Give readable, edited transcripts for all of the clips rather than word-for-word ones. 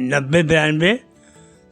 90-92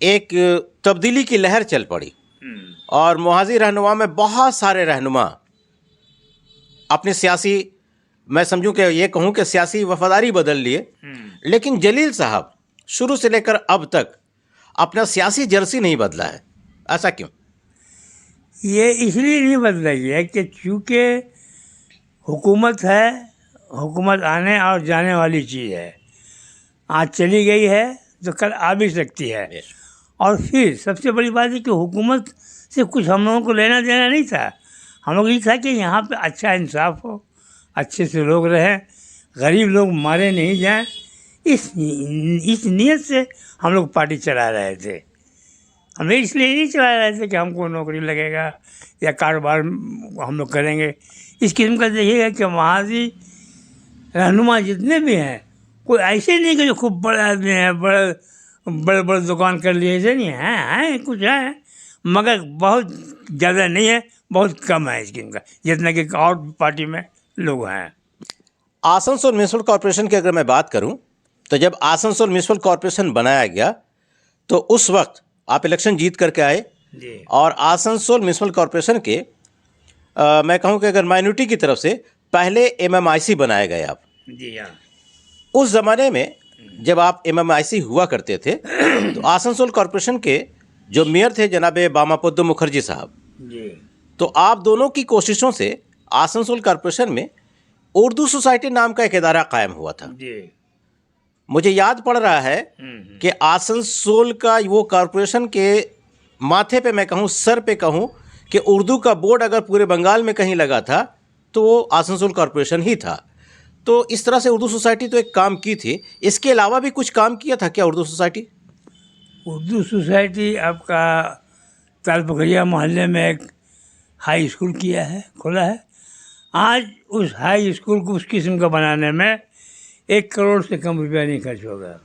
ایک تبدیلی کی لہر چل پڑی اور محاذی رہنما میں بہت سارے رہنما اپنی سیاسی، میں سمجھوں کہ یہ کہوں کہ سیاسی وفاداری بدل لیے، لیکن جلیل صاحب شروع سے لے کر اب تک اپنا سیاسی جرسی نہیں بدلا ہے، ایسا کیوں؟ یہ اس لیے نہیں بدلا گیا کہ چونکہ حکومت ہے، حکومت آنے اور جانے والی چیز ہے، آج چلی گئی ہے تو کل آ بھی سکتی ہے، اور پھر سب سے بڑی بات ہے کہ حکومت سے کچھ ہم لوگوں کو لینا دینا نہیں تھا، ہم لوگ یہ تھا کہ یہاں پہ اچھا انصاف ہو، اچھے سے لوگ رہیں، غریب لوگ مارے نہیں جائیں، اس نیت سے ہم لوگ پارٹی چلا رہے تھے۔ ہم اس لیے نہیں چلا رہے تھے کہ ہم کو نوکری لگے گا یا کاروبار ہم لوگ کریں گے۔ اس قسم کا دیکھیے گا کہ محاذی رہنما جتنے بھی ہیں، کوئی ایسے نہیں کہ جو خوب بڑے آدمی ہیں، بڑے دکان کر لیے، ایسے نہیں ہیں، کچھ ہیں مگر بہت زیادہ نہیں ہے، بہت کم ہے اس قسم کا، جتنا کہ اور پارٹی میں لوگ ہیں۔ آسنسول میونسپل کارپوریشن کی اگر میں بات کروں تو جب آسنسول میونسپل کارپوریشن بنایا گیا تو اس وقت آپ الیکشن جیت کر کے آئے، جی اور آسنسول میونسپل کارپوریشن کے میں کہوں کہ اگر مائنورٹی کی طرف سے پہلے MMIC بنائے گئے آپ۔ جی ہاں، اس زمانے میں جب آپ MMIC ہوا کرتے تھے تو آسنسول کارپوریشن کے جو میئر تھے جناب باماپدو مکھرجی صاحب، جی تو آپ دونوں کی کوششوں سے آسنسول کارپوریشن میں اردو سوسائٹی نام کا ایک ادارہ قائم ہوا تھا۔ جی مجھے یاد پڑ رہا ہے کہ آسنسول کا وہ کارپوریشن کے ماتھے پہ میں کہوں، سر پہ کہوں کہ اردو کا بورڈ اگر پورے بنگال میں کہیں لگا تھا تو وہ آسنسول کارپوریشن ہی تھا۔ تو اس طرح سے اردو سوسائٹی تو ایک کام کی تھی، اس کے علاوہ بھی کچھ کام کیا تھا کیا اردو سوسائٹی؟ اردو سوسائٹی آپ کا تالپکھیا محلے میں ایک ہائی اسکول کیا ہے، کھولا ہے۔ آج اس ہائی اسکول کو اس قسم کا بنانے میں 1 کروڑ سے کم روپیہ نہیں خرچ ہوگا،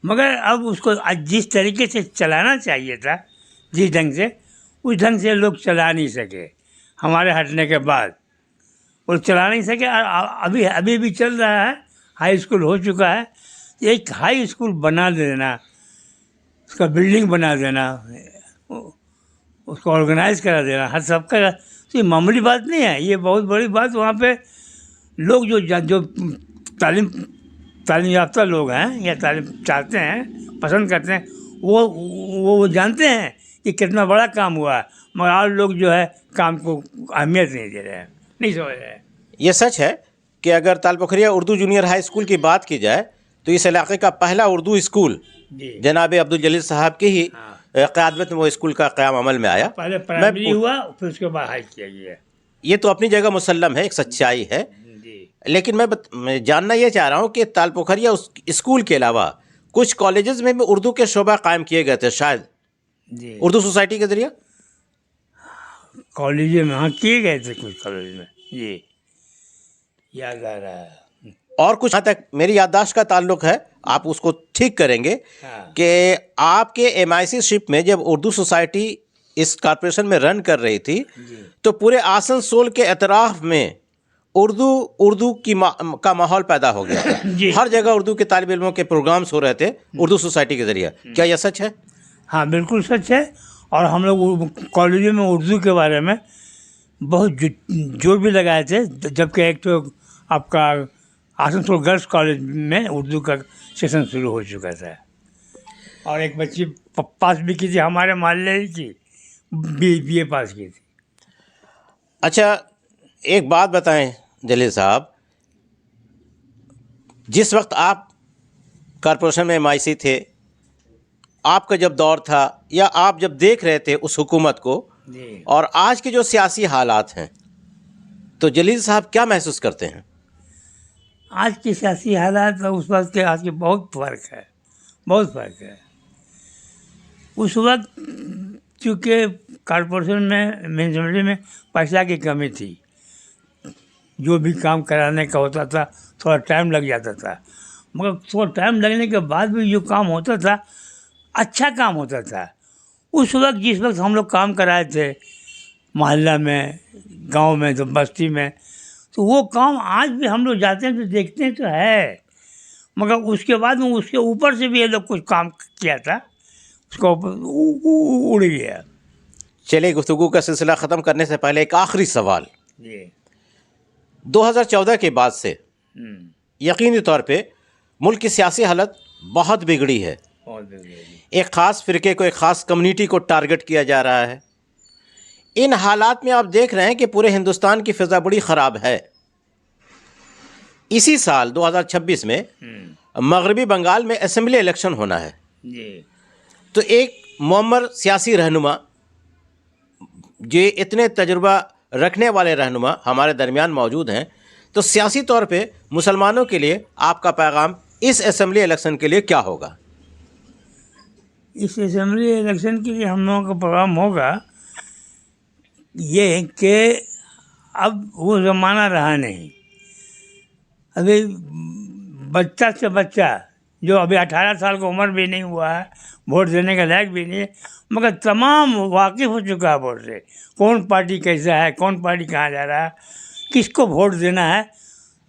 مگر اب اس کو جس طریقے سے چلانا چاہیے تھا، جس ڈھنگ سے، اس ڈھنگ سے لوگ چلا نہیں سکے۔ ہمارے ہٹنے کے بعد وہ چلا نہیں سکے، اور ابھی بھی چل رہا ہے، ہائی اسکول ہو چکا ہے۔ ایک ہائی اسکول بنا دینا، اس کا بلڈنگ بنا دینا، اس کو آرگنائز کرا دینا، ہر سب کا، یہ معمولی بات نہیں ہے، یہ بہت بڑی بات۔ وہاں پہ لوگ جو تعلیم یافتہ لوگ ہیں یا تعلیم چاہتے ہیں، پسند کرتے ہیں، وہ جانتے ہیں کہ کتنا بڑا کام ہوا ہے، مگر اور لوگ جو ہے کام کو اہمیت نہیں دے رہے ہیں، نہیں سمجھ رہے ہیں۔ یہ سچ ہے کہ اگر تالپکھیا اردو جونیئر ہائی اسکول کی بات کی جائے تو اس علاقے کا پہلا اردو اسکول جی جناب عبدالجلیل صاحب کی ہی قیادت میں وہ اسکول کا قیام عمل میں آیا۔ پہلے پرائمری ہوا، پھر اس کے بعد ہائی کیا گیا۔ یہ تو اپنی جگہ مسلم ہے، ایک سچائی ہے، جی لیکن میں جاننا یہ چاہ رہا ہوں کہ تالپکھیا اسکول کے علاوہ کچھ کالجز میں بھی اردو کے شعبہ قائم کیے گئے تھے شاید جی اردو سوسائٹی کے ذریعے؟ کالج میں ہاں کیے گئے تھے، کچھ کالج میں، جی یاد آ رہا ہے۔ اور کچھ، جہاں تک میری یادداشت کا تعلق ہے، آپ اس کو ٹھیک کریں گے، ہاں کہ آپ کے MIC شپ میں جب اردو سوسائٹی اس کارپوریشن میں رن کر رہی تھی جی تو پورے آسنسول کے اطراف میں اردو کا ماحول پیدا ہو گیا تھا۔ جی ہر جگہ اردو کے طالب علموں کے پروگرامز ہو رہے تھے اردو سوسائٹی کے ذریعے، کیا یہ سچ ہے؟ ہاں بالکل سچ ہے، اور ہم لوگ کالجوں میں اردو کے بارے میں بہت زور بھی لگائے تھے، جبکہ ایک تو آپ کا آسنسول گرلس کالج میں اردو کا سیشن شروع ہو چکا تھا، اور ایک بچی پاس بھی کی تھی ہمارے محلے کی، BA پاس کی تھی۔ اچھا ایک بات بتائیں جلیل صاحب، جس وقت آپ کارپوریشن میں MIC تھے، آپ کا جب دور تھا یا آپ جب دیکھ رہے تھے اس حکومت کو، جی اور آج کے جو سیاسی حالات ہیں، تو جلیل صاحب کیا محسوس کرتے ہیں؟ آج کے سیاسی حالات اور اس وقت کے آج کے بہت فرق ہے، بہت فرق ہے۔ اس وقت چونکہ کارپوریشن میں، میونسپلٹی میں پیسہ کی کمی تھی، جو بھی کام کرانے کا ہوتا تھا تھوڑا ٹائم لگ جاتا تھا، مگر تھوڑا ٹائم لگنے کے بعد بھی جو کام ہوتا تھا اچھا کام ہوتا تھا۔ اس وقت جس وقت ہم لوگ کام کرائے تھے محلہ میں، گاؤں میں، تو بستی میں، تو وہ کام آج بھی ہم لوگ جاتے ہیں تو دیکھتے ہیں تو ہے، مگر اس کے بعد میں اس کے اوپر سے بھی یہ لوگ کچھ کام کیا تھا، اس کا اوپر اڑ گیا. چلیے گفتگو کا سلسلہ ختم کرنے سے پہلے ایک آخری سوال. جی 2014 کے بعد سے یقینی طور پہ ملک کی سیاسی حالت بہت بگڑی ہے. ایک خاص فرقے کو، ایک خاص کمیونٹی کو ٹارگٹ کیا جا رہا ہے. ان حالات میں آپ دیکھ رہے ہیں کہ پورے ہندوستان کی فضا بڑی خراب ہے. اسی سال 2026 میں مغربی بنگال میں اسمبلی الیکشن ہونا ہے. تو ایک معمر سیاسی رہنما، جو اتنے تجربہ رکھنے والے رہنما ہمارے درمیان موجود ہیں، تو سیاسی طور پہ مسلمانوں کے لیے آپ کا پیغام اس اسمبلی الیکشن کے لیے کیا ہوگا؟ اس اسمبلی الیکشن کے لیے ہم لوگوں کا پروگرام ہوگا یہ کہ اب وہ زمانہ رہا نہیں. ابھی بچہ سے بچہ جو ابھی 18 سال کا عمر بھی نہیں ہوا ہے، ووٹ دینے کا لائق بھی نہیں ہے، مگر تمام واقف ہو چکا ہے ووٹ سے. کون پارٹی کیسا ہے، کون پارٹی کہاں جا رہا ہے، کس کو ووٹ دینا ہے.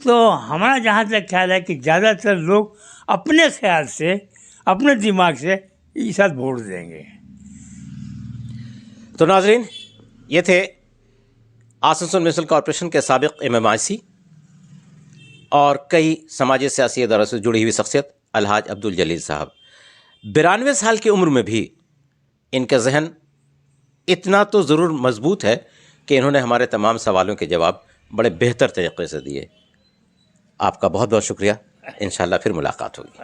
تو ہمارا جہاں تک خیال ہے کہ زیادہ تر لوگ اپنے خیال سے، اپنے دماغ سے اس ساتھ ووٹ دیں گے. تو ناظرین، یہ تھے آسنسول میونسپل کارپوریشن کے سابق MMIC اور کئی سماجی سیاسی اداروں سے جڑی ہوئی شخصیت الحاج عبدالجلیل صاحب. 92 سال کی عمر میں بھی ان کا ذہن اتنا تو ضرور مضبوط ہے کہ انہوں نے ہمارے تمام سوالوں کے جواب بڑے بہتر طریقے سے دیے. آپ کا بہت بہت شکریہ. انشاءاللہ پھر ملاقات ہوگی.